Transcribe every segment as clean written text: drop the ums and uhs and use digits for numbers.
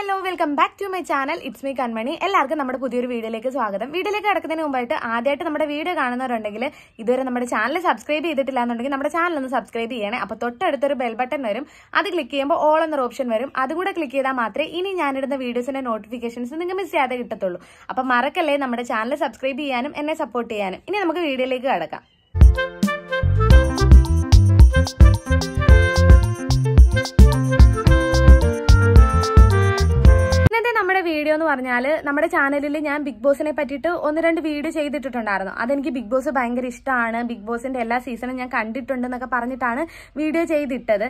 Hello welcome back to my channel. It's me Kanmani. എല്ലാവർക്കും നമ്മുടെ പുതിയൊരു വീഡിയോയിലേക്ക് സ്വാഗതം. വീഡിയോയിലേക്ക് കിടക്കുന്നതിന് മുമ്പായിട്ട് ആദ്യമായിട്ട് നമ്മുടെ വീഡിയോ കാണുന്നവരുണ്ടെങ്കിൽ ഇതുവരെ നമ്മുടെ ചാനൽ സബ്സ്ക്രൈബ് ചെയ്തിട്ടില്ല എന്നുണ്ടെങ്കിൽ നമ്മുടെ ചാനൽ ഒന്ന് സബ്സ്ക്രൈബ് ചെയ്യണേ. അപ്പോൾ തൊട്ടടുത്തൊരു ബെൽ ബട്ടൺ വരും, അത് ക്ലിക്ക് ചെയ്യുമ്പോൾ ഓൾ എന്നൊരു ഓപ്ഷൻ വരും. അതുകൂടെ ക്ലിക്ക് ചെയ്താൽ മാത്രമേ ഇനി ഞാനിടുന്ന വീഡിയോസിന്റെ നോട്ടിഫിക്കേഷൻസ് നിങ്ങൾക്ക് മിസ് ചെയ്യാതെ കിട്ടത്തുള്ളൂ. അപ്പം മറക്കല്ലേ നമ്മുടെ ചാനൽ സബ്സ്ക്രൈബ് ചെയ്യാനും എന്നെ സപ്പോർട്ട് ചെയ്യാനും. ഇനി നമുക്ക് വീഡിയോയിലേക്ക് കിടക്കാം. നമ്മുടെ വീഡിയോ എന്ന് പറഞ്ഞാൽ നമ്മുടെ ചാനലിൽ ഞാൻ ബിഗ് ബോസിനെ പറ്റിയിട്ട് 1-2 വീഡിയോ ചെയ്തിട്ടുണ്ടായിരുന്നു. അതെനിക്ക് ബിഗ് ബോസ് ഭയങ്കര ഇഷ്ടമാണ്, ബിഗ് ബോസിന്റെ എല്ലാ സീസണും ഞാൻ കണ്ടിട്ടുണ്ടെന്നൊക്കെ പറഞ്ഞിട്ടാണ് വീഡിയോ ചെയ്തിട്ടത്.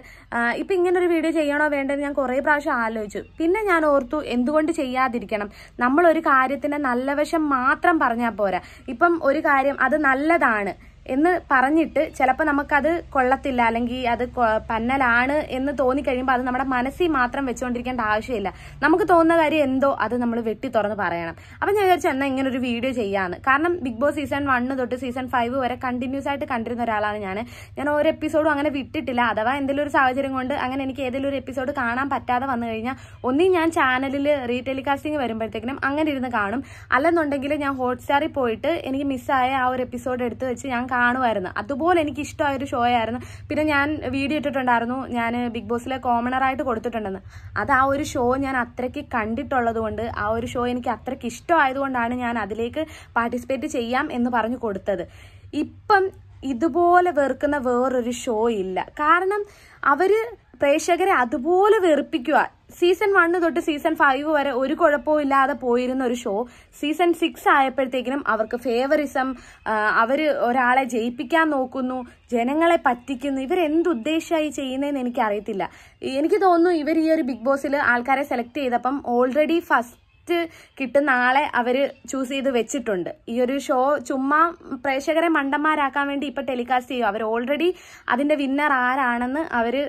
ഇപ്പൊ ഇങ്ങനൊരു വീഡിയോ ചെയ്യണോ വേണ്ടത് ഞാൻ കുറെ പ്രാവശ്യം ആലോചിച്ചു. പിന്നെ ഞാൻ ഓർത്തു എന്തുകൊണ്ട് ചെയ്യാതിരിക്കണം. നമ്മളൊരു കാര്യത്തിന്റെ നല്ല വശം മാത്രം പറഞ്ഞാൽ പോരാ. ഇപ്പം ഒരു കാര്യം അത് നല്ലതാണ് എന്ന് പറഞ്ഞിട്ട് ചിലപ്പോൾ നമുക്കത് കൊള്ളത്തില്ല, അല്ലെങ്കിൽ അത് പന്നലാണ് എന്ന് തോന്നിക്കഴിയുമ്പോൾ അത് നമ്മുടെ മനസ്സിൽ മാത്രം വെച്ചുകൊണ്ടിരിക്കേണ്ട ആവശ്യമില്ല. നമുക്ക് തോന്നുന്ന കാര്യം എന്തോ അത് നമ്മൾ വെട്ടി തുറന്ന് പറയണം. അപ്പം ഞാൻ വിചാരിച്ചു എന്നാൽ ഇങ്ങനെ ഒരു വീഡിയോ ചെയ്യാമെന്ന്. കാരണം ബിഗ് ബോസ് സീസൺ 1 തൊട്ട് സീസൺ 5 വരെ കണ്ടിന്യൂസ് ആയിട്ട് കണ്ടിരുന്ന ഒരാളാണ് ഞാൻ ഒരു എപ്പിസോഡും അങ്ങനെ വിട്ടിട്ടില്ല. അഥവാ എന്തെങ്കിലും ഒരു സാഹചര്യം കൊണ്ട് അങ്ങനെ എനിക്ക് ഏതെങ്കിലും ഒരു എപ്പിസോഡ് കാണാൻ പറ്റാതെ വന്നു കഴിഞ്ഞാൽ ഒന്നീ ഞാൻ ചാനലിൽ റീടെലികാസ്റ്റിംഗ് വരുമ്പോഴത്തേക്കിനും അങ്ങനെ ഇരുന്ന് കാണും, അല്ലെന്നുണ്ടെങ്കിൽ ഞാൻ ഹോട്ട്സ്റ്റാറിൽ പോയിട്ട് എനിക്ക് മിസ്സായ ആ ഒരു എപ്പിസോഡ് എടുത്ത് വെച്ച് ഞാൻ കാണുമായിരുന്നു. അതുപോലെ എനിക്ക് ഇഷ്ടമായൊരു ഷോ ആയിരുന്നു. പിന്നെ ഞാൻ വീഡിയോ ഇട്ടിട്ടുണ്ടായിരുന്നു, ഞാൻ ബിഗ് ബോസിലെ കോമണറായിട്ട് കൊടുത്തിട്ടുണ്ടെന്ന്. അത് ആ ഒരു ഷോ ഞാൻ അത്രയ്ക്ക് കണ്ടിട്ടുള്ളത് കൊണ്ട്, ആ ഒരു ഷോ എനിക്ക് അത്രയ്ക്ക് ഇഷ്ടമായതുകൊണ്ടാണ് ഞാൻ അതിലേക്ക് പാർട്ടിസിപ്പേറ്റ് ചെയ്യാം എന്ന് പറഞ്ഞു കൊടുത്തത്. ഇപ്പം ഇതുപോലെ വെറുക്കുന്ന വേറൊരു ഷോ ഇല്ല. കാരണം അവര് പ്രേക്ഷകരെ അതുപോലെ വെറുപ്പിക്കുക. സീസൺ 1 തൊട്ട് സീസൺ 5 വരെ ഒരു കുഴപ്പവും ഇല്ലാതെ പോയിരുന്ന ഒരു ഷോ സീസൺ 6 ആയപ്പോഴത്തേക്കിനും അവർക്ക് ഫേവറിസം, അവര് ഒരാളെ ജയിപ്പിക്കാൻ നോക്കുന്നു, ജനങ്ങളെ പറ്റിക്കുന്നു. ഇവരെന്തുദ്ദേശമായി ചെയ്യുന്നതെന്ന് എനിക്കറിയത്തില്ല. എനിക്ക് തോന്നുന്നു ഇവർ ഈ ഒരു ബിഗ് ബോസിൽ ആൾക്കാരെ സെലക്ട് ചെയ്തപ്പം ഓൾറെഡി ഫസ്റ്റ് കിട്ടുന്ന ആളെ അവര് ചൂസ് ചെയ്ത് വെച്ചിട്ടുണ്ട്. ഈ ഒരു ഷോ ചുമ്മാ പ്രേക്ഷകരെ മണ്ടന്മാരാക്കാൻ വേണ്ടി ഇപ്പൊ ടെലികാസ്റ്റ് ചെയ്യും. അവർ ഓൾറെഡി അതിന്റെ വിന്നർ ആരാണെന്ന് അവര്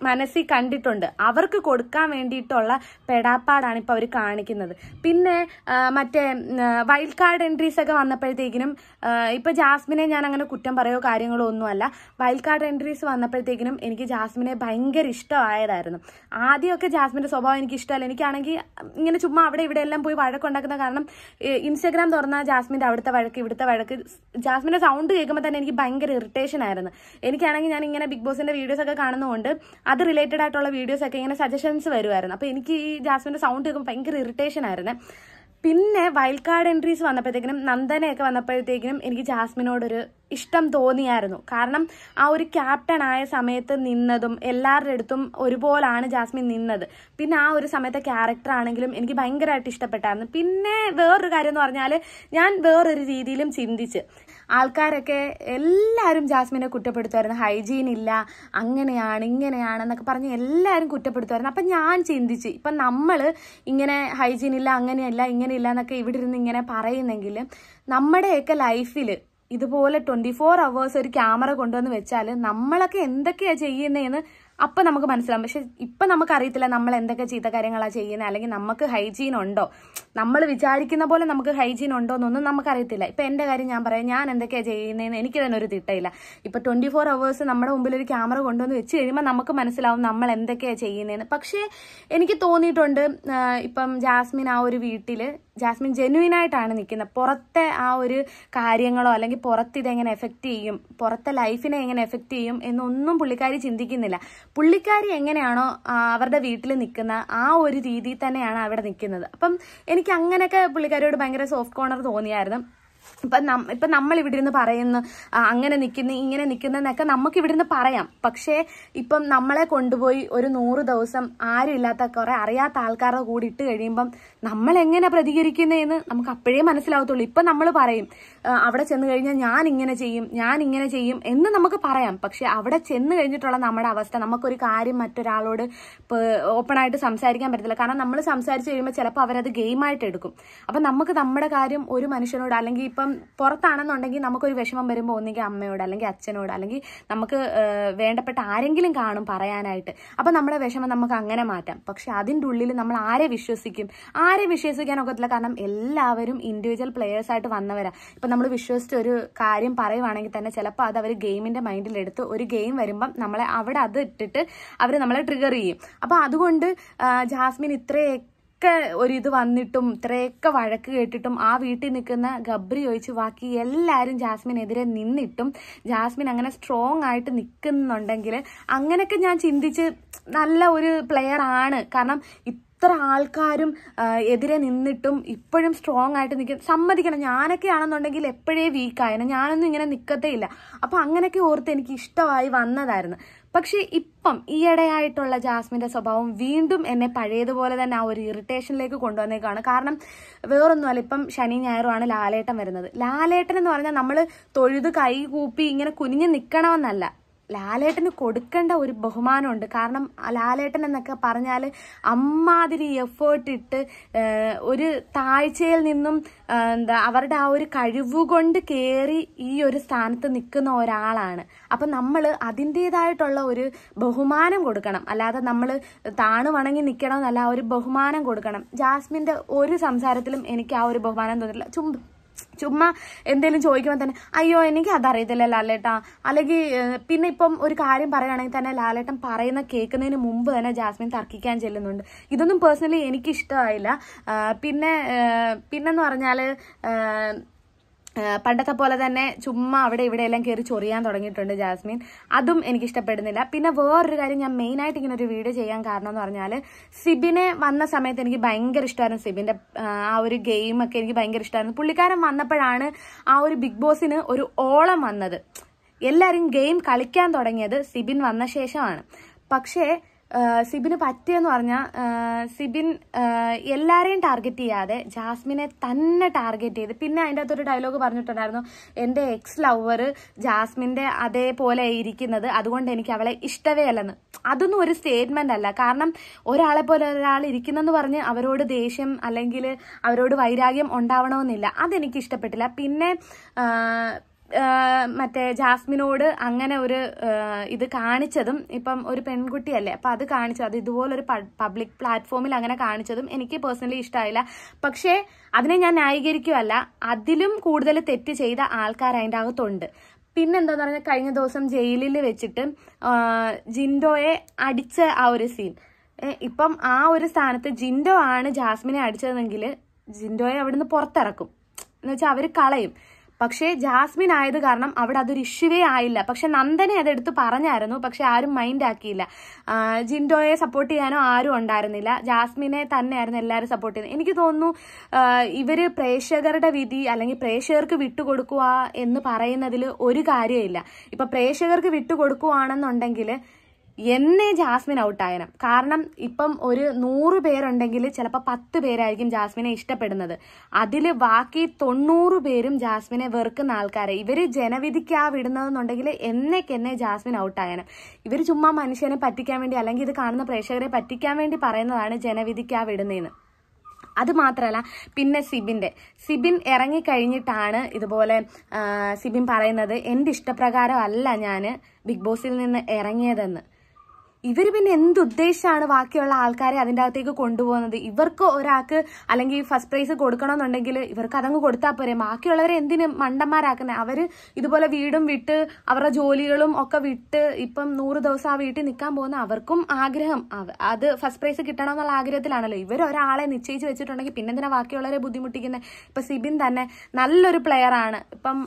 മനസ്സിൽ കണ്ടിട്ടുണ്ട്. അവർക്ക് കൊടുക്കാൻ വേണ്ടിയിട്ടുള്ള പെടാപ്പാടാണ് ഇപ്പൊ അവർ കാണിക്കുന്നത്. പിന്നെ മറ്റേ വൈൽഡ് കാർഡ് എൻട്രീസ് ഒക്കെ വന്നപ്പോഴത്തേക്കിനും ഇപ്പൊ ജാസ്മിനെ ഞാൻ അങ്ങനെ കുറ്റം പറയോ കാര്യങ്ങളോ ഒന്നുമല്ല. വൈൽഡ് കാർഡ് എൻട്രീസ് വന്നപ്പോഴത്തേക്കിനും എനിക്ക് ജാസ്മിനെ ഭയങ്കര ഇഷ്ടമായതായിരുന്നു. ആദ്യമൊക്കെ ജാസ്മിന്റെ സ്വഭാവം എനിക്ക് ഇഷ്ടമല്ല. എനിക്കാണെങ്കിൽ ഇങ്ങനെ ചുമ്മാ അവിടെ ഇവിടെ എല്ലാം പോയി വഴക്കുണ്ടാക്കുന്ന കാരണം ഇൻസ്റ്റാഗ്രാം തുറന്നാൽ ജാസ്മിന്റെ അവിടുത്തെ വഴക്ക് ഇവിടുത്തെ വഴക്ക്, ജാസ്മിന്റെ സൗണ്ട് കേൾക്കുമ്പോൾ തന്നെ എനിക്ക് ഭയങ്കര ഇറിറ്റേഷൻ ആയിരുന്നു. എനിക്കാണെങ്കിൽ ഞാൻ ഇങ്ങനെ ബിഗ് ബോസിന്റെ വീഡിയോസ് ഒക്കെ കാണുന്നതുകൊണ്ട് അത് റിലേറ്റഡ് ആയിട്ടുള്ള വീഡിയോസ് ഒക്കെ ഇങ്ങനെ സജഷൻസ് വരുമായിരുന്നു. അപ്പൊ എനിക്ക് ഈ ജാസ്മിന്റെ സൗണ്ട് കേൾക്കുമ്പോൾ ഭയങ്കര ഇറിറ്റേഷൻ ആയിരുന്നു. പിന്നെ വൈൽഡ് കാർഡ് എൻട്രീസ് വന്നപ്പോഴത്തേക്കിനും നന്ദനയൊക്കെ വന്നപ്പോഴത്തേക്കിനും എനിക്ക് ജാസ്മിനോടൊരു ഇഷ്ടം തോന്നിയായിരുന്നു. കാരണം ആ ഒരു ക്യാപ്റ്റൻ ആയ സമയത്ത് നിന്നതും എല്ലാവരുടെ അടുത്തും ഒരുപോലാണ് ജാസ്മിൻ നിന്നത്. പിന്നെ ആ ഒരു സമയത്തെ ക്യാരക്ടർ ആണെങ്കിലും എനിക്ക് ഭയങ്കരമായിട്ട് ഇഷ്ടപ്പെട്ടായിരുന്നു. പിന്നെ വേറൊരു കാര്യം എന്ന് പറഞ്ഞാൽ ഞാൻ വേറൊരു രീതിയിലും ചിന്തിച്ച്, ആൾക്കാരൊക്കെ എല്ലാവരും ജാസ്മിനെ കുറ്റപ്പെടുത്തുമായിരുന്നു. ഹൈജീൻ ഇല്ല, അങ്ങനെയാണ് ഇങ്ങനെയാണെന്നൊക്കെ പറഞ്ഞ് എല്ലാവരും കുറ്റപ്പെടുത്തുമായിരുന്നു. അപ്പം ഞാൻ ചിന്തിച്ച്, ഇപ്പം നമ്മൾ ഇങ്ങനെ ഹൈജീൻ ഇല്ല, അങ്ങനെയല്ല ഇങ്ങനെയില്ല എന്നൊക്കെ ഇവിടെ ഇരുന്ന് ഇങ്ങനെ പറയുന്നെങ്കിൽ നമ്മുടെയൊക്കെ ലൈഫിൽ ഇതുപോലെ 24 hours ഒരു ക്യാമറ കൊണ്ടുവന്ന് വെച്ചാൽ നമ്മളൊക്കെ എന്തൊക്കെയാണ് ചെയ്യുന്നതെന്ന് അപ്പം നമുക്ക് മനസ്സിലാവും. പക്ഷെ ഇപ്പം നമുക്കറിയത്തില്ല നമ്മൾ എന്തൊക്കെ ചീത്ത കാര്യങ്ങളാണ് ചെയ്യുന്നത്, അല്ലെങ്കിൽ നമുക്ക് ഹൈജീൻ ഉണ്ടോ, നമ്മൾ വിചാരിക്കുന്ന പോലെ നമുക്ക് ഹൈജീൻ ഉണ്ടോ എന്നൊന്നും നമുക്കറിയത്തില്ല. ഇപ്പം എൻ്റെ കാര്യം ഞാൻ പറയാം, ഞാൻ എന്തൊക്കെയാണ് ചെയ്യുന്നതെന്ന് എനിക്ക് തന്നെ ഒരു തിട്ടയില്ല. ഇപ്പം 24 hours നമ്മുടെ മുമ്പിൽ ഒരു ക്യാമറ കൊണ്ടുവന്ന് വെച്ച് കഴിയുമ്പോൾ നമുക്ക് മനസ്സിലാവും നമ്മൾ എന്തൊക്കെയാണ് ചെയ്യുന്നതെന്ന്. പക്ഷേ എനിക്ക് തോന്നിയിട്ടുണ്ട് ഇപ്പം ജാസ്മിൻ ആ ഒരു വീട്ടിൽ ജാസ്മിൻ ജെന്യുവിനായിട്ടാണ് നിൽക്കുന്നത്. പുറത്തെ ആ ഒരു കാര്യങ്ങളോ അല്ലെങ്കിൽ പുറത്ത് ഇതെങ്ങനെ എഫക്റ്റ് ചെയ്യും, പുറത്തെ ലൈഫിനെ എങ്ങനെ എഫക്റ്റ് ചെയ്യും എന്നൊന്നും പുള്ളിക്കാരി ചിന്തിക്കുന്നില്ല. പുള്ളിക്കാരി എങ്ങനെയാണോ അവരുടെ വീട്ടിൽ നിൽക്കുന്ന ആ ഒരു രീതിയിൽ തന്നെയാണ് അവിടെ നിൽക്കുന്നത്. അപ്പം എനിക്ക് അങ്ങനെയൊക്കെ പുള്ളിക്കാരിയോട് ഭയങ്കര സോഫ്റ്റ് കോർണർ തോന്നിയായിരുന്നു. ഇപ്പം നമ്മൾ ഇവിടെ നിന്ന് പറയുന്നു അങ്ങനെ നിൽക്കുന്നു ഇങ്ങനെ നിൽക്കുന്നതെന്നൊക്കെ നമുക്ക് ഇവിടെ നിന്ന് പറയാം. പക്ഷേ ഇപ്പം നമ്മളെ കൊണ്ടുപോയി ഒരു 100 ദിവസം ആരും ഇല്ലാത്ത കുറെ അറിയാത്ത ആൾക്കാരുടെ കൂടി ഇട്ട് കഴിയുമ്പം നമ്മൾ എങ്ങനെ പ്രതികരിക്കുന്നതെന്ന് നമുക്ക് അപ്പോഴേ മനസ്സിലാവത്തുള്ളൂ. ഇപ്പം നമ്മൾ പറയും അവിടെ ചെന്ന് കഴിഞ്ഞാൽ ഞാൻ ഇങ്ങനെ ചെയ്യും എന്ന് നമുക്ക് പറയാം. പക്ഷെ അവിടെ ചെന്ന് കഴിഞ്ഞിട്ടുള്ള നമ്മുടെ അവസ്ഥ, നമുക്കൊരു കാര്യം മറ്റൊരാളോട് ഓപ്പണായിട്ട് സംസാരിക്കാൻ പറ്റത്തില്ല. കാരണം നമ്മൾ സംസാരിച്ച് കഴിയുമ്പോൾ ചിലപ്പോൾ അവരത് ഗെയിമായിട്ട് എടുക്കും. അപ്പം നമുക്ക് നമ്മുടെ കാര്യം ഒരു മനുഷ്യനോട്, അല്ലെങ്കിൽ ഇപ്പം പുറത്താണെന്നുണ്ടെങ്കിൽ നമുക്കൊരു വിഷമം വരുമ്പോൾ ഒന്നുകിൽ അമ്മയോട് അല്ലെങ്കിൽ അച്ഛനോട് അല്ലെങ്കിൽ നമുക്ക് വേണ്ടപ്പെട്ട ആരെങ്കിലും കാണും പറയാനായിട്ട്. അപ്പം നമ്മുടെ വിഷമം നമുക്ക് അങ്ങനെ മാറ്റാം. പക്ഷെ അതിൻ്റെ ഉള്ളിൽ നമ്മൾ ആരെ വിശ്വസിക്കാൻ ഒക്കത്തില്ല. കാരണം എല്ലാവരും ഇൻഡിവിജ്വൽ പ്ലെയേഴ്സ് ആയിട്ട് വന്നവരാണ്. ഇപ്പം നമ്മൾ വിശ്വസിച്ച് ഒരു കാര്യം പറയുവാണെങ്കിൽ തന്നെ ചിലപ്പോൾ അത് അവർ ഗെയിമിൻ്റെ മൈൻഡിലെടുത്ത് ഒരു ഗെയിം വരുമ്പം നമ്മളെ അവിടെ അത് ഇട്ടിട്ട് അവർ നമ്മളെ ട്രിഗർ ചെയ്യും. അപ്പം അതുകൊണ്ട് ജാസ്മിൻ ഒരിത് വന്നിട്ടും ഇത്രയൊക്കെ വഴക്ക് കേട്ടിട്ടും ആ വീട്ടിൽ നിൽക്കുന്ന ഗബ്രി ഒഴിച്ച് ബാക്കി എല്ലാവരും ജാസ്മിനെതിരെ നിന്നിട്ടും ജാസ്മിൻ അങ്ങനെ സ്ട്രോങ് ആയിട്ട് നിൽക്കുന്നുണ്ടെങ്കിൽ അങ്ങനെയൊക്കെ ഞാൻ ചിന്തിച്ച് നല്ല ഒരു പ്ലെയർ ആണ്. കാരണം ഇത്ര ആൾക്കാരും എതിരെ നിന്നിട്ടും ഇപ്പോഴും സ്ട്രോങ് ആയിട്ട് നിൽക്കും. സമ്മതിക്കണം, ഞാനൊക്കെ ആണെന്നുണ്ടെങ്കിൽ എപ്പോഴേ വീക്കായിരുന്നു, ഞാനൊന്നും ഇങ്ങനെ നിൽക്കത്തേ ഇല്ല. അപ്പം അങ്ങനെയൊക്കെ ഓർത്ത് എനിക്ക് ഇഷ്ടമായി വന്നതായിരുന്നു. പക്ഷെ ഇപ്പം ഈയിടെയായിട്ടുള്ള ജാസ്മിന്റെ സ്വഭാവം വീണ്ടും എന്നെ പഴയതുപോലെ തന്നെ ആ ഒരു ഇറിറ്റേഷനിലേക്ക് കൊണ്ടുവന്നേക്കാണ്. കാരണം വേറൊന്നുമല്ല, ഇപ്പം ശനി ഞായറുമാണ് ലാലേട്ടൻ വരുന്നത്. ലാലേട്ടൻ എന്ന് പറഞ്ഞാൽ നമ്മൾ തൊഴുത് കൈ കൂപ്പി ഇങ്ങനെ കുനിഞ്ഞ് നിൽക്കണമെന്നല്ല, ലാലേട്ടന് കൊടുക്കേണ്ട ഒരു ബഹുമാനമുണ്ട്. കാരണം ലാലേട്ടൻ എന്നൊക്കെ പറഞ്ഞാൽ അമ്മാതിരി എഫേർട്ട് ഇട്ട് ഒരു താഴ്ചയിൽ നിന്നും അവരുടെ ആ ഒരു കഴിവുകൊണ്ട് കയറി ഈ ഒരു സ്ഥാനത്ത് നിൽക്കുന്ന ഒരാളാണ്. അപ്പം നമ്മൾ അതിൻ്റെതായിട്ടുള്ള ഒരു ബഹുമാനം കൊടുക്കണം, അല്ലാതെ നമ്മൾ താണു വണങ്ങി നിൽക്കണമെന്നല്ല, ആ ഒരു ബഹുമാനം കൊടുക്കണം. ജാസ്മിൻ്റെ ഒരു സംസാരത്തിലും എനിക്ക് ആ ഒരു ബഹുമാനം തോന്നില്ല. ചുമ്മാ എന്തെങ്കിലും ചോദിക്കുമ്പോൾ തന്നെ അയ്യോ എനിക്ക് അതറിയത്തില്ല ലാലേട്ടാ, അല്ലെങ്കിൽ പിന്നെ ഇപ്പം ഒരു കാര്യം പറയുകയാണെങ്കിൽ തന്നെ ലാലേട്ടൻ പറയുന്ന കേൾക്കുന്നതിന് മുമ്പ് തന്നെ ജാസ്മിൻ തർക്കിക്കാൻ ചെല്ലുന്നുണ്ട്. ഇതൊന്നും പേഴ്സണലി എനിക്ക് ഇഷ്ടമായില്ല. പിന്നെന്ന് പറഞ്ഞാൽ പണ്ടത്തെ പോലെ തന്നെ ചുമ്മാ അവിടെ ഇവിടെ എല്ലാം കയറി ചൊറിയാൻ തുടങ്ങിയിട്ടുണ്ട് ജാസ്മിൻ. അതും എനിക്ക് ഇഷ്ടപ്പെടുന്നില്ല. പിന്നെ വേറൊരു കാര്യം, ഞാൻ മെയിനായിട്ട് ഇങ്ങനെ ഒരു വീഡിയോ ചെയ്യാൻ കാരണം എന്ന് പറഞ്ഞാൽ സിബിനെ വന്ന സമയത്ത് എനിക്ക് ഭയങ്കര ഇഷ്ടമായിരുന്നു. സിബിൻ്റെ ആ ഒരു ഗെയിമൊക്കെ എനിക്ക് ഭയങ്കര ഇഷ്ടമായിരുന്നു. പുള്ളിക്കാരൻ വന്നപ്പോഴാണ് ആ ഒരു ബിഗ് ബോസിന് ഒരു ഓളം വന്നത്. എല്ലാവരും ഗെയിം കളിക്കാൻ തുടങ്ങിയത് സിബിൻ വന്ന ശേഷമാണ്. പക്ഷേ സിബിന് പറ്റിയെന്ന് പറഞ്ഞാൽ സിബിൻ എല്ലാവരെയും ടാർഗറ്റ് ചെയ്യാതെ ജാസ്മിനെ തന്നെ ടാർഗറ്റ് ചെയ്ത്, പിന്നെ അതിൻ്റെ അകത്തൊരു ഡയലോഗ് പറഞ്ഞിട്ടുണ്ടായിരുന്നു, എൻ്റെ എക്സ് ലവർ ജാസ്മിൻ്റെ അതേപോലെ ഇരിക്കുന്നത്, അതുകൊണ്ട് എനിക്ക് അവളെ ഇഷ്ടമേ അല്ലെന്ന്. അതൊന്നും ഒരു സ്റ്റേറ്റ്മെൻ്റ് അല്ല. കാരണം ഒരാളെ പോലെ ഒരാൾ ഇരിക്കുന്നെന്ന് പറഞ്ഞ് അവരോട് ദേഷ്യം അല്ലെങ്കിൽ അവരോട് വൈരാഗ്യം ഉണ്ടാവണമെന്നില്ല. അതെനിക്ക് ഇഷ്ടപ്പെട്ടില്ല. പിന്നെ മറ്റേ ജാസ്മിനോട് അങ്ങനെ ഒരു ഇത് കാണിച്ചതും, ഇപ്പം ഒരു പെൺകുട്ടിയല്ലേ അപ്പം അത് കാണിച്ചത്, അത് ഇതുപോലൊരു പബ്ലിക് പ്ലാറ്റ്ഫോമിൽ അങ്ങനെ കാണിച്ചതും എനിക്ക് പേഴ്സണലി ഇഷ്ടമായില്ല. പക്ഷേ അതിനെ ഞാൻ ന്യായീകരിക്കുകയല്ല, അതിലും കൂടുതൽ തെറ്റ് ചെയ്ത ആൾക്കാർ അതിൻ്റെ അകത്തുണ്ട്. പിന്നെന്താന്ന് പറഞ്ഞാൽ കഴിഞ്ഞ ദിവസം ജയിലിൽ വെച്ചിട്ട് ജിൻഡോയെ അടിച്ച ആ ഒരു സീൻ, ഇപ്പം ആ ഒരു സ്ഥാനത്ത് ജിൻഡോ ആണ് ജാസ്മിനെ അടിച്ചതെങ്കിൽ ജിൻഡോയെ അവിടുന്ന് പുറത്തിറക്കും, എന്നുവെച്ചാൽ അവർ കളയും. പക്ഷേ ജാസ്മിൻ ആയത് കാരണം അവിടെ അതൊരു ഇഷ്യൂവേ ആയില്ല. പക്ഷെ നന്ദനെ അതെടുത്ത് പറഞ്ഞായിരുന്നു, പക്ഷെ ആരും മൈൻഡ് ആക്കിയില്ല. ജിൻഡോയെ സപ്പോർട്ട് ചെയ്യാനോ ആരും ഉണ്ടായിരുന്നില്ല, ജാസ്മിനെ തന്നെയായിരുന്നു എല്ലാവരും സപ്പോർട്ട് ചെയ്യുന്നത്. എനിക്ക് തോന്നുന്നു ഇവര് പ്രേക്ഷകരുടെ വിധി അല്ലെങ്കിൽ പ്രേക്ഷകർക്ക് വിട്ടുകൊടുക്കുക എന്ന് പറയുന്നതിൽ ഒരു കാര്യമില്ല. ഇപ്പൊ പ്രേക്ഷകർക്ക് വിട്ടുകൊടുക്കുകയാണെന്നുണ്ടെങ്കിൽ എന്നെ ജാസ്മിൻ ഔട്ടായണം. കാരണം ഇപ്പം ഒരു 100 പേരുണ്ടെങ്കിൽ ചിലപ്പോൾ 10 പേരായിരിക്കും ജാസ്മിനെ ഇഷ്ടപ്പെടുന്നത്. അതിൽ ബാക്കി 90 പേരും ജാസ്മിനെ വെറുക്കുന്ന ആൾക്കാരെ ഇവർ ജനവിധിക്കാ വിടുന്നതെന്നുണ്ടെങ്കിൽ എന്നെ ജാസ്മിൻ ഔട്ടായണം. ഇവർ ചുമ്മാ മനുഷ്യനെ പറ്റിക്കാൻ വേണ്ടി അല്ലെങ്കിൽ ഇത് കാണുന്ന പ്രേക്ഷകരെ പറ്റിക്കാൻ വേണ്ടി പറയുന്നതാണ് ജനവിധിക്കാ വിടുന്നതെന്ന്. അത് മാത്രമല്ല, പിന്നെ സിബിൻ ഇറങ്ങിക്കഴിഞ്ഞിട്ടാണ് ഇതുപോലെ സിബിൻ പറയുന്നത് എൻ്റെ ഇഷ്ടപ്രകാരം അല്ല ഞാൻ ബിഗ് ബോസിൽ നിന്ന് ഇറങ്ങിയതെന്ന്. ഇവർ പിന്നെ എന്തുദ്ദേശമാണ് ബാക്കിയുള്ള ആൾക്കാരെ അതിൻ്റെ അകത്തേക്ക് കൊണ്ടുപോകുന്നത്? ഇവർക്ക് ഒരാൾക്ക് അല്ലെങ്കിൽ ഫസ്റ്റ് പ്രൈസ് കൊടുക്കണമെന്നുണ്ടെങ്കിൽ ഇവർക്ക് അതങ്ങ് കൊടുത്താൽ പോരെ. ബാക്കിയുള്ളവരെ എന്തിന് മണ്ടന്മാരാക്കുന്നത്? അവർ ഇതുപോലെ വീടും വിട്ട് അവരുടെ ജോലികളും ഒക്കെ വിട്ട് ഇപ്പം 100 ദിവസം ആ വീട്ടിൽ നിൽക്കാൻ പോകുന്ന അവർക്കും ആഗ്രഹം അത് ഫസ്റ്റ് പ്രൈസ് കിട്ടണം എന്നുള്ള ആഗ്രഹത്തിലാണല്ലോ. ഇവരൊരാളെ നിശ്ചയിച്ച് വെച്ചിട്ടുണ്ടെങ്കിൽ പിന്നെന്തിനാ ബാക്കിയുള്ളവരെ ബുദ്ധിമുട്ടിക്കുന്നത്? ഇപ്പം സിബിൻ തന്നെ നല്ലൊരു പ്ലെയറാണ്. ഇപ്പം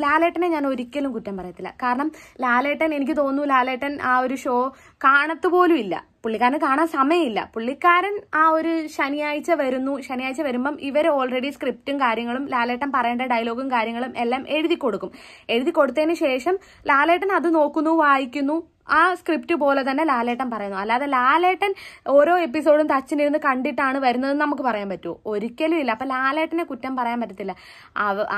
ലാലേട്ടനെ ഞാൻ ഒരിക്കലും കുറ്റം പറയത്തില്ല. കാരണം ലാലേട്ടൻ, എനിക്ക് തോന്നുന്നു ലാലേട്ടൻ ആ ഒരു ഷോ കാണത്ത് പോലും ഇല്ല. പുള്ളിക്കാരന് കാണാൻ സമയമില്ല. പുള്ളിക്കാരൻ ആ ഒരു ശനിയാഴ്ച വരുമ്പം ഇവർ ഓൾറെഡി സ്ക്രിപ്റ്റും കാര്യങ്ങളും ലാലേട്ടൻ പറയേണ്ട ഡയലോഗും കാര്യങ്ങളും എല്ലാം എഴുതി കൊടുത്തതിന് ശേഷം ലാലേട്ടൻ അത് നോക്കുന്നു, വായിക്കുന്നു, ആ സ്ക്രിപ്റ്റ് പോലെ തന്നെ ലാലേട്ടൻ പറയുന്നു. അല്ലാതെ ലാലേട്ടൻ ഓരോ എപ്പിസോഡും തച്ചിനിരുന്ന് കണ്ടിട്ടാണ് വരുന്നതെന്ന് നമുക്ക് പറയാൻ പറ്റുമോ? ഒരിക്കലും ഇല്ല. അപ്പം ലാലേട്ടനെ കുറ്റം പറയാൻ പറ്റത്തില്ല.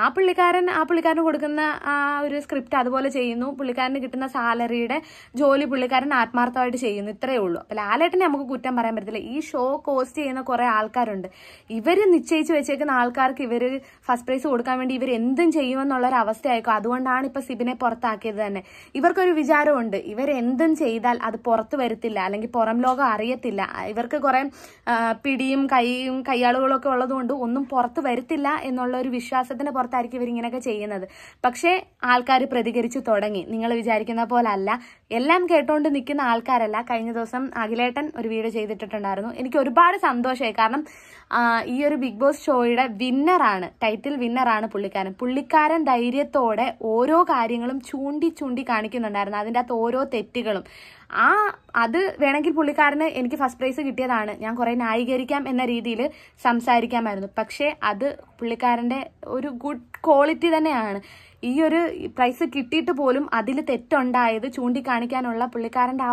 ആ പുള്ളിക്കാരന് കൊടുക്കുന്ന ആ ഒരു സ്ക്രിപ്റ്റ് അതുപോലെ ചെയ്യുന്നു, പുള്ളിക്കാരന് കിട്ടുന്ന സാലറിയുടെ ജോലി പുള്ളിക്കാരൻ ആത്മാർത്ഥമായിട്ട് ചെയ്യുന്നു, ഇത്രയേ ഉള്ളൂ. അപ്പം ലാലേട്ടനെ നമുക്ക് കുറ്റം പറയാൻ പറ്റത്തില്ല. ഈ ഷോ കോസ്റ്റ് ചെയ്യുന്ന കുറെ ആൾക്കാരുണ്ട്. ഇവർ നിശ്ചയിച്ച് വെച്ചേക്കുന്ന ആൾക്കാർക്ക് ഇവർ ഫസ്റ്റ് പ്രൈസ് കൊടുക്കാൻ വേണ്ടി ഇവർ എന്തും ചെയ്യുമെന്നുള്ളൊരു അവസ്ഥയായിരിക്കും. അതുകൊണ്ടാണ് ഇപ്പം സിബിനെ പുറത്താക്കിയത് തന്നെ. ഇവർക്കൊരു വിചാരമുണ്ട്, ഇവർ എന്തും ചെയ്താൽ അത് പുറത്ത് വരത്തില്ല, അല്ലെങ്കിൽ പുറം ലോകം അറിയത്തില്ല. ഇവർക്ക് കുറെ പിടിയും കയ്യാളുകളൊക്കെ ഉള്ളതുകൊണ്ട് ഒന്നും പുറത്ത് വരത്തില്ല എന്നുള്ള ഒരു വിശ്വാസത്തിന്റെ പുറത്തായിരിക്കും ഇവരിങ്ങനെയൊക്കെ ചെയ്യുന്നത്. പക്ഷേ ആൾക്കാർ പ്രതികരിച്ചു തുടങ്ങി. നിങ്ങൾ വിചാരിക്കുന്ന പോലെ അല്ല, എല്ലാം കേട്ടോണ്ട് നിൽക്കുന്ന ആൾക്കാരല്ല. കഴിഞ്ഞ ദിവസം അഖിലേട്ടൻ ഒരു വീഡിയോ ചെയ്തിട്ടുണ്ടായിരുന്നു. എനിക്ക് ഒരുപാട് സന്തോഷമായി. കാരണം ഈ ഒരു ബിഗ് ബോസ് ഷോയുടെ വിന്നറാണ്, ടൈറ്റിൽ വിന്നറാണ് പുള്ളിക്കാരൻ ധൈര്യത്തോടെ ഓരോ കാര്യങ്ങളും ചൂണ്ടി കാണിക്കുന്നുണ്ടായിരുന്നു, അതിൻ്റെ അകത്ത് ഓരോ തെറ്റുകളും. അത് വേണമെങ്കിൽ പുള്ളിക്കാരന് എനിക്ക് ഫസ്റ്റ് പ്രൈസ് കിട്ടിയതാണ്, ഞാൻ കുറെ ന്യായീകരിക്കാം എന്ന രീതിയിൽ സംസാരിക്കാമായിരുന്നു. പക്ഷേ അത് പുള്ളിക്കാരന്റെ ഒരു ഗുഡ് ക്വാളിറ്റി തന്നെയാണ്. ഈ ഒരു പ്രൈസ് കിട്ടിയിട്ട് പോലും അതിൽ തെറ്റുണ്ടായത് ചൂണ്ടിക്കാണിക്കാനുള്ള പുള്ളിക്കാരന്റെ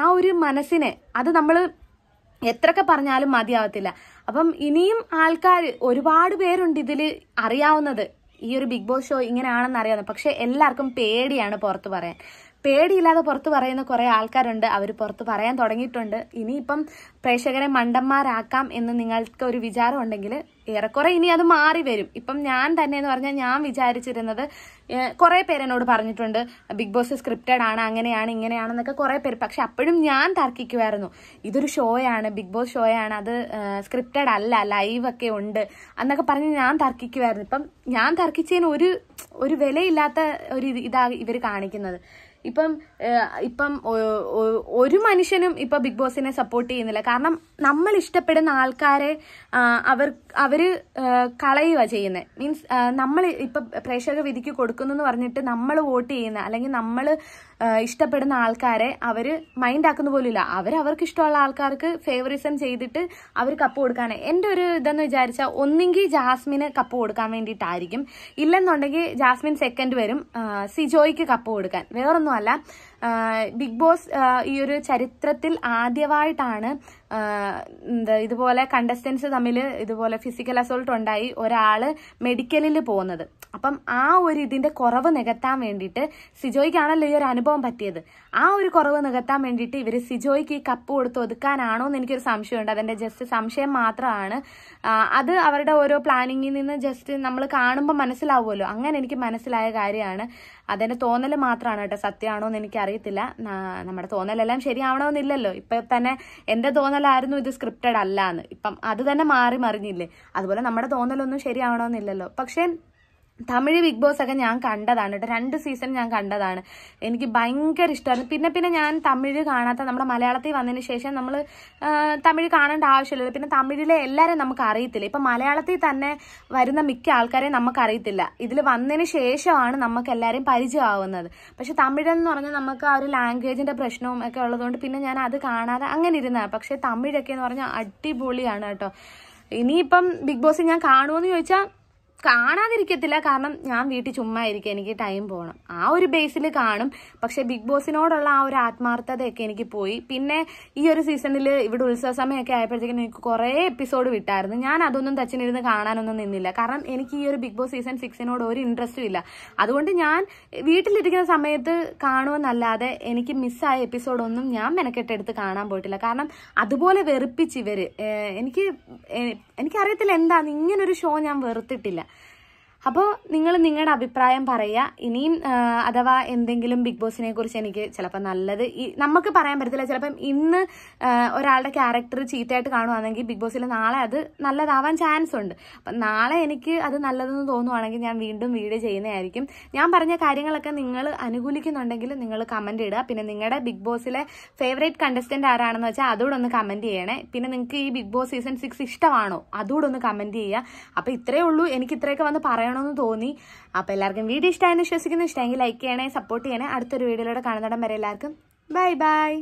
ആ ഒരു മനസ്സിനെ അത് നമ്മൾ എത്രയൊക്കെ പറഞ്ഞാലും മതിയാവത്തില്ല. അപ്പം ഇനിയും ആൾക്കാർ ഒരുപാട് പേരുണ്ട് ഇതിൽ അറിയാവുന്നത്, ഈ ഒരു ബിഗ് ബോസ് ഷോ ഇങ്ങനെയാണെന്ന് അറിയാവുന്നത്. പക്ഷെ എല്ലാവർക്കും പേടിയാണ് പുറത്ത് പറയാൻ. പേടിയില്ലാതെ പുറത്ത് പറയുന്ന കുറെ ആൾക്കാരുണ്ട്, അവർ പുറത്ത് പറയാൻ തുടങ്ങിയിട്ടുണ്ട്. ഇനിയിപ്പം പ്രേക്ഷകരെ മണ്ടന്മാരാക്കാം എന്ന് നിങ്ങൾക്ക് ഒരു വിചാരം ഉണ്ടെങ്കിൽ ഏറെക്കുറെ ഇനി അത് മാറി വരും. ഇപ്പം ഞാൻ തന്നെ എന്ന് പറഞ്ഞാൽ ഞാൻ വിചാരിച്ചിരുന്നത്, കുറെ പേരെന്നോട് പറഞ്ഞിട്ടുണ്ട് ബിഗ് ബോസ് സ്ക്രിപ്റ്റഡ് ആണ്, അങ്ങനെയാണ് ഇങ്ങനെയാണെന്നൊക്കെ കുറെ പേര്. പക്ഷെ അപ്പോഴും ഞാൻ തർക്കിക്കുമായിരുന്നു, ഇതൊരു ഷോയാണ്, ബിഗ് ബോസ് ഷോയാണ്, അത് സ്ക്രിപ്റ്റഡ് അല്ല, ലൈവ് ഒക്കെ ഉണ്ട് എന്നൊക്കെ പറഞ്ഞ് ഞാൻ തർക്കിക്കുമായിരുന്നു. ഇപ്പം ഞാൻ തർക്കിച്ചതിന് ഒരു വിലയില്ലാത്ത ഒരു ഇതാ ഇവർ കാണിക്കുന്നത്. ഇപ്പം ഒരു മനുഷ്യനും ഇപ്പൊ ബിഗ് ബോസിനെ സപ്പോർട്ട് ചെയ്യുന്നില്ല. കാരണം നമ്മൾ ഇഷ്ടപ്പെടുന്ന ആൾക്കാരെ അവര് കളയുക ചെയ്യുന്നത്. മീൻസ് നമ്മൾ ഇപ്പൊ പ്രേക്ഷക വിധിക്ക് കൊടുക്കുന്നു എന്ന് പറഞ്ഞിട്ട് നമ്മൾ വോട്ട് ചെയ്യുന്ന, അല്ലെങ്കിൽ നമ്മൾ ഇഷ്ടപ്പെടുന്ന ആൾക്കാരെ അവര് മൈൻഡ് ആക്കുന്ന പോലും ഇല്ല. അവർക്ക് ഇഷ്ടമുള്ള ആൾക്കാർക്ക് ഫേവറിസം ചെയ്തിട്ട് അവർ കപ്പ് കൊടുക്കാണ്. എൻ്റെ ഒരു ഇതെന്ന് വിചാരിച്ചാൽ ഒന്നെങ്കിൽ ജാസ്മിന് കപ്പ് കൊടുക്കാൻ വേണ്ടിയിട്ടായിരിക്കും, ഇല്ലെന്നുണ്ടെങ്കിൽ ജാസ്മിൻ സെക്കൻഡ് വരും സിജോയ്ക്ക് കപ്പ് കൊടുക്കാൻ. വേറൊന്നും അല്ല, ബിഗ് ബോസ് ഈ ഒരു ചരിത്രത്തിൽ ആദ്യമായിട്ടാണ് ഇതുപോലെ കണ്ടസ്റ്റൻസ് തമ്മിൽ ഇതുപോലെ ഫിസിക്കൽ അസോൾട്ട് ഉണ്ടായി ഒരാള് മെഡിക്കലിൽ പോകുന്നത്. അപ്പം ആ ഒരു ഇതിന്റെ കുറവ് നികത്താൻ വേണ്ടിയിട്ട്, സിജോയ്ക്കാണല്ലോ ഈ ഒരു അനുഭവം പറ്റിയത്, ആ ഒരു കുറവ് നികത്താൻ വേണ്ടിയിട്ട് ഇവര് സിജോയ്ക്ക് ഈ കപ്പ് കൊടുത്ത് ഒതുക്കാനാണോ എന്ന് എനിക്കൊരു സംശയമുണ്ട്. അതെന്റെ ജസ്റ്റ് സംശയം മാത്രമാണ്. അത് അവരുടെ ഓരോ പ്ലാനിങ്ങിൽ നിന്ന് ജസ്റ്റ് നമ്മൾ കാണുമ്പോൾ മനസ്സിലാവുമല്ലോ, അങ്ങനെ എനിക്ക് മനസ്സിലായ കാര്യമാണ്. അതെന്റെ തോന്നൽ മാത്രമാണ് കേട്ടോ, സത്യമാണോ എന്ന് എനിക്ക് അറിയത്തില്ല. നമ്മുടെ തോന്നലെല്ലാം ശരിയാവണമെന്നില്ലല്ലോ. ഇപ്പൊ തന്നെ എന്റെ തോന്നലായിരുന്നു ഇത് സ്ക്രിപ്റ്റഡ് അല്ല എന്ന്, ഇപ്പം അത് തന്നെ മാറി മറിഞ്ഞില്ലേ. അതുപോലെ നമ്മുടെ തോന്നലൊന്നും ശരിയാവണമെന്നില്ലല്ലോ. പക്ഷെ തമിഴ് ബിഗ് ബോസ് ഒക്കെ ഞാൻ കണ്ടതാണ് കേട്ടോ, 2 സീസൺ ഞാൻ കണ്ടതാണ്. എനിക്ക് ഭയങ്കര ഇഷ്ടമായിരുന്നു. പിന്നെ ഞാൻ തമിഴ് കാണാത്ത, നമ്മുടെ മലയാളത്തിൽ വന്നതിന് ശേഷം നമ്മൾ തമിഴ് കാണേണ്ട ആവശ്യമില്ലല്ലോ. പിന്നെ തമിഴിലെ എല്ലാവരെയും നമുക്ക് അറിയത്തില്ല. ഇപ്പൊ മലയാളത്തിൽ തന്നെ വരുന്ന മിക്ക ആൾക്കാരെയും നമുക്ക് അറിയത്തില്ല. ഇതിൽ വന്നതിന് ശേഷമാണ് നമുക്ക് എല്ലാവരെയും പരിചയമാവുന്നത്. പക്ഷെ തമിഴെന്ന് പറഞ്ഞാൽ നമുക്ക് ആ ഒരു ലാംഗ്വേജിന്റെ പ്രശ്നവും ഒക്കെ ഉള്ളതുകൊണ്ട് പിന്നെ ഞാൻ അത് കാണാതെ അങ്ങനെ ഇരുന്നതാണ്. പക്ഷെ തമിഴൊക്കെ എന്ന് പറഞ്ഞാൽ അടിപൊളിയാണ് കേട്ടോ. ഇനിയിപ്പം ബിഗ് ബോസ് ഞാൻ കാണുമെന്ന് ചോദിച്ചാൽ കാണാതിരിക്കത്തില്ല. കാരണം ഞാൻ വീട്ടിൽ ചുമ്മാ ഇരിക്കുക, എനിക്ക് ടൈം പോകണം, ആ ഒരു ബേസിൽ കാണും. പക്ഷെ ബിഗ് ബോസിനോടുള്ള ആ ഒരു ആത്മാർത്ഥതയൊക്കെ എനിക്ക് പോയി. പിന്നെ ഈ ഒരു സീസണിൽ ഇവിടെ ഉത്സവ സമയമൊക്കെ ആയപ്പോഴത്തേക്കും എനിക്ക് കുറേ എപ്പിസോഡ് വിട്ടായിരുന്നു. ഞാൻ അതൊന്നും തച്ചിനിരുന്ന് കാണാനൊന്നും നിന്നില്ല. കാരണം എനിക്ക് ഈ ഒരു ബിഗ് ബോസ് സീസൺ 6 ഒരു ഇൻട്രസ്റ്റും ഇല്ല. അതുകൊണ്ട് ഞാൻ വീട്ടിലിരിക്കുന്ന സമയത്ത് കാണുമെന്നല്ലാതെ എനിക്ക് മിസ്സായ എപ്പിസോഡൊന്നും ഞാൻ മെനക്കെട്ടെടുത്ത് കാണാൻ പോയിട്ടില്ല. കാരണം അതുപോലെ വെറുപ്പിച്ച് ഇവര്, എനിക്കറിയത്തില്ല എന്താണ്, ഇങ്ങനൊരു ഷോ ഞാൻ വെറുത്തിട്ടില്ല. അപ്പോൾ നിങ്ങൾ നിങ്ങളുടെ അഭിപ്രായം പറയുക. ഇനിയും അഥവാ എന്തെങ്കിലും ബിഗ് ബോസിനെ കുറിച്ച് എനിക്ക് ചിലപ്പോൾ നല്ലത് നമുക്ക് പറയാൻ പറ്റത്തില്ല. ചിലപ്പം ഇന്ന് ഒരാളുടെ ക്യാരക്ടർ ചീത്തയായിട്ട് കാണുവാണെങ്കിൽ ബിഗ് ബോസിൽ നാളെ അത് നല്ലതാവാൻ ചാൻസ് ഉണ്ട്. അപ്പം നാളെ എനിക്ക് അത് നല്ലതെന്ന് തോന്നുവാണെങ്കിൽ ഞാൻ വീണ്ടും വീഡിയോ ചെയ്യുന്നതായിരിക്കും. ഞാൻ പറഞ്ഞ കാര്യങ്ങളൊക്കെ നിങ്ങൾ അനുകൂലിക്കുന്നുണ്ടെങ്കിൽ നിങ്ങൾ കമന്റ് ഇടുക. പിന്നെ നിങ്ങളുടെ ബിഗ് ബോസിലെ ഫേവറേറ്റ് കണ്ടസ്റ്റന്റ് ആരാണെന്ന് വെച്ചാൽ അതുകൂടെ ഒന്ന് കമന്റ് ചെയ്യണേ. പിന്നെ നിങ്ങൾക്ക് ഈ ബിഗ് ബോസ് സീസൺ 6 ഇഷ്ടമാണോ അതുകൂടെ ഒന്ന് കമന്റ് ചെയ്യുക. അപ്പം ഇത്രയേ ഉള്ളൂ, എനിക്ക് ഇത്രയൊക്കെ വന്ന് പറയണമെന്ന് തോന്നി. അപ്പൊ എല്ലാവർക്കും വീഡിയോ ഇഷ്ടമായെന്ന് വിശ്വസിക്കുന്നു. ഇഷ്ടമെങ്കിൽ ലൈക്ക് ചെയ്യണേ, സപ്പോർട്ട് ചെയ്യണേ. അടുത്തൊരു വീഡിയോയിലൂടെ കാണുന്നിടം വരെ എല്ലാവർക്കും ബൈ ബൈ.